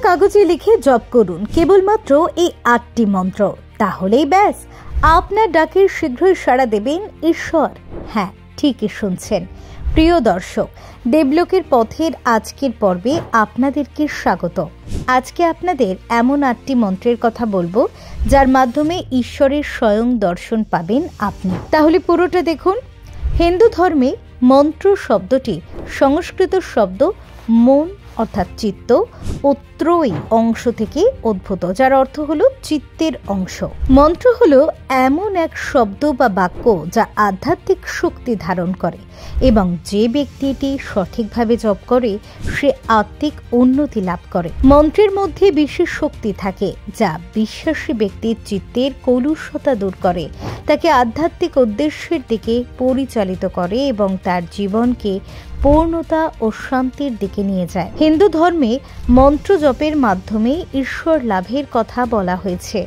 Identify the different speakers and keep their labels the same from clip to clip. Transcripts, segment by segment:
Speaker 1: কাগজে লিখে জপ করুন কেবলমাত্র এই 8টি মন্ত্র, তাহলেই ব্যাস আপনার ডাকে শীঘ্রই সাড়া দেবেন ঈশ্বর। হ্যাঁ, ঠিকই শুনছেন প্রিয় দর্শক, দেবলোকের পথের আজকের পর্বে আপনাদেরকে স্বাগত। আজকে আপনাদের এমন 8টি মন্ত্রের কথা বলবো যার মাধ্যমে ঈশ্বরের স্বয়ং দর্শন পাবেন আপনি। তাহলে পুরোটা দেখুন। হিন্দু ধর্মে মন্ত্র শব্দটি সংস্কৃত শব্দ মন অর্থাৎ চিত্ত ও ত্রয়ী অংশ থেকে উদ্ভূত, যার অর্থ হলো চিত্তের অংশ। মন্ত্র হলো এমন এক শব্দ বা বাক্য যা আধ্যাত্মিক শক্তি ধারণ করে এবং যে ব্যক্তি এটি সঠিকভাবে জপ করে সে আত্মিক উন্নতি লাভ করে। মন্ত্রের মধ্যে বিশেষ শক্তি থাকে যা বিশ্বাসী ব্যক্তির চিত্তের কলুষতা দূর করে, তাকে আধ্যাত্মিক উদ্দেশ্যের দিকে পরিচালিত করে এবং তার জীবনকে পূর্ণতা ও শান্তির দিকে নিয়ে যায়। হিন্দু ধর্মে মন্ত্র জপের মাধ্যমে ঈশ্বর লাভের কথা বলা হয়েছে।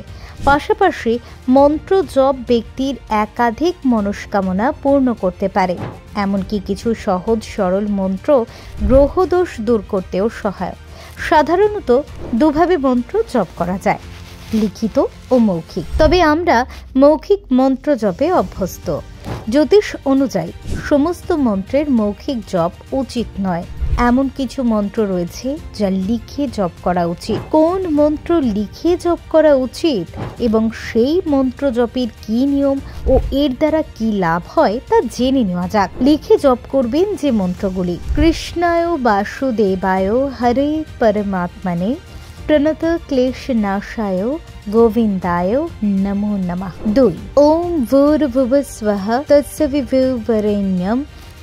Speaker 1: পাশাপাশি মন্ত্র জপ ব্যক্তির একাধিক মনস্কামনা পূর্ণ করতে পারে। এমনকি কিছু সহজ সরল মন্ত্র গ্রহদোষ দূর করতেও সহায়ক। সাধারণত দুভাবে মন্ত্র জপ করা যায়, লিখিত ও মৌখিক। তবে আমরা মৌখিক মন্ত্র জপে অভ্যস্ত। জ্যোতিষ অনুযায়ী সমস্ত মন্ত্রের মৌখিক জপ উচিত নয়। এমন কিছু মন্ত্র রয়েছে যা লিখে জপ করা উচিত। কোন মন্ত্র লিখে জপ করা উচিত এবং সেই মন্ত্র জপের কি নিয়ম ও এর দ্বারা কি লাভ হয় তা জেনে নেওয়া যাক। লিখে জপ করবেন যে মন্ত্রগুলি: কৃষ্ণায় বাসুদেবায় হরে পরমাত্মনে প্রণত ক্লেশ নাশায় গোবিন্দায় নমো নমঃ। 2 ওম ভূর্ভুবঃ স্বঃ তৎসবিতুর্বরেণ্যং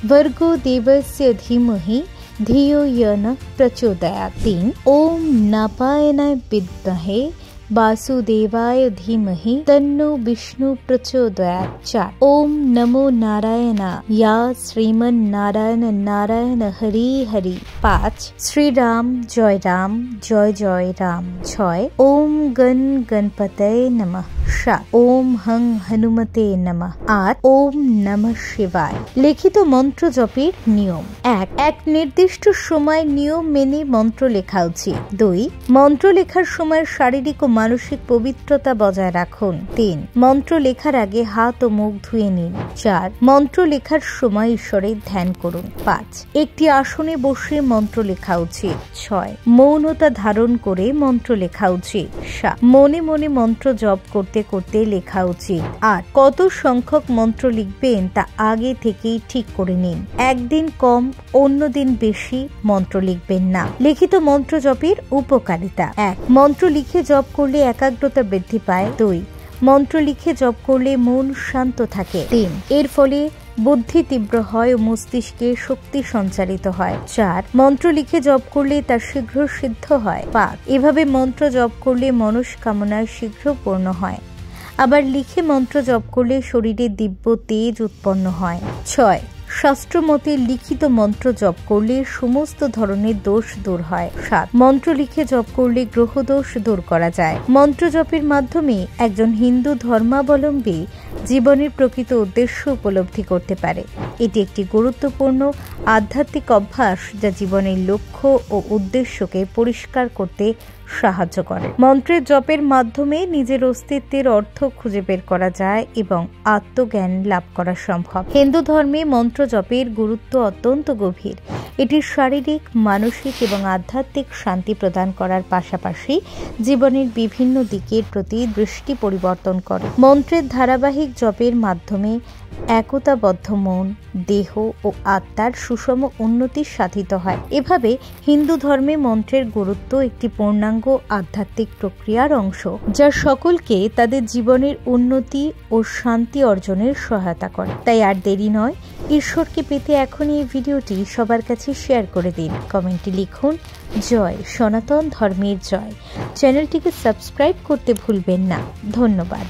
Speaker 1: ভর্গো দেবস্য ধীমহি ধিয়ো য়ো নঃ প্রচোদয়াৎ। 3 ওম নারায়ণায় বিদ্মহে वासुदेवाय धीमहि तन्नो विष्णु प्रचोदयात्। 4 ओम नमो नारायणा या श्रीमन नारायण नारायण हरि हरि। 5 श्री राम जय राम। 6 ओम गण गणपतये नमः। 7 ओम हं हनुमते नमः। 8 ओम नमः शिवाय। লিখিত মন্ত্র জপের নিয়ম: 1 এক নির্দিষ্ট সময় নিয়ম মেনে মন্ত্র লেখা উচিত। 2 মন্ত্র লেখার সময় শারীরিক ও মানসিক পবিত্রতা বজায় রাখুন। 3 মন্ত্র লেখার আগে হাত ও মুখ ধুয়ে নিন। 4 মন্ত্র লেখার সময় ঈশ্বরের ধ্যান করুন। 5 একটি আসনে বসে মন্ত্র লেখা উচিত। 6 মৌনতা ধারণ করে মন্ত্র লেখা উচিত। 7 মনে মনে মন্ত্র জপ করতে করতে লেখা উচিত। 8 কত সংখ্যক মন্ত্র লিখবেন তা আগে থেকেই ঠিক করে নিন। একদিন কম অন্যদিন বেশি মন্ত্র লিখবেন না। লিখিত মন্ত্র জপের উপকারিতা: 1 মন্ত্র লিখে জপ করলে একাগ্রতা বৃদ্ধি পায়। 2 মন্ত্র লিখে জপ করলে মন শান্ত থাকে। 3 এর ফলে বুদ্ধি তীব্র হয় ও মস্তিষ্কে শক্তি সঞ্চারিত হয়। 4 মন্ত্র লিখে জপ করলে তা শীঘ্র সিদ্ধ হয়। 5 এভাবে মন্ত্র জপ করলে মনস্কামনা শীঘ্র পূর্ণ হয়। আবার লিখে মন্ত্র জপ করলে শরীরে দিব্য তেজ উৎপন্ন হয়। 6 শাস্ত্রমতে লিখিত মন্ত্র জপ করলে সমস্ত ধরনের দোষ দূর হয়। 7 মন্ত্র লিখে জপ করলে গ্রহ দোষ দূর করা যায়। মন্ত্র জপের মাধ্যমে একজন হিন্দু ধর্মাবলম্বী জীবনের প্রকৃত উদ্দেশ্য উপলব্ধি করতে পারে। এটি একটি গুরুত্বপূর্ণ আধ্যাত্মিক অভ্যাস যা জীবনের লক্ষ্য ও উদ্দেশ্যকে পরিষ্কার করতে সাহায্য করে। মন্ত্রের জপের মাধ্যমে নিজের অস্তিত্বের অর্থ খুঁজে বের করা যায় এবং আত্মজ্ঞান লাভ করা সম্ভব। হিন্দু ধর্মে মন্ত্র জপের গুরুত্ব অত্যন্ত গভীর। এটি শারীরিক, মানসিক এবং আধ্যাত্মিক শান্তি প্রদান করার পাশাপাশি জীবনের বিভিন্ন দিকের প্রতি দৃষ্টি পরিবর্তন করে। মন্ত্রের ধারাবাহিক জপের মাধ্যমে একতাবদ্ধ মন, দেহ ও আত্মার সুষম উন্নতি সাধিত হয়। এভাবে হিন্দু ধর্মে মন্ত্রের গুরুত্ব একটি পূর্ণাঙ্গ আধ্যাত্মিক প্রক্রিয়ার অংশ, যা সকলকে তাদের জীবনের উন্নতি ও শান্তি অর্জনের সহায়তা করে। তাই আর দেরি নয়, ঈশ্বরকে পেতে এখনই এই ভিডিওটি সবার কাছে শেয়ার করে দিন। কমেন্টে লিখুন জয় সনাতন ধর্মের জয়। চ্যানেলটিকে সাবস্ক্রাইব করতে ভুলবেন না। ধন্যবাদ।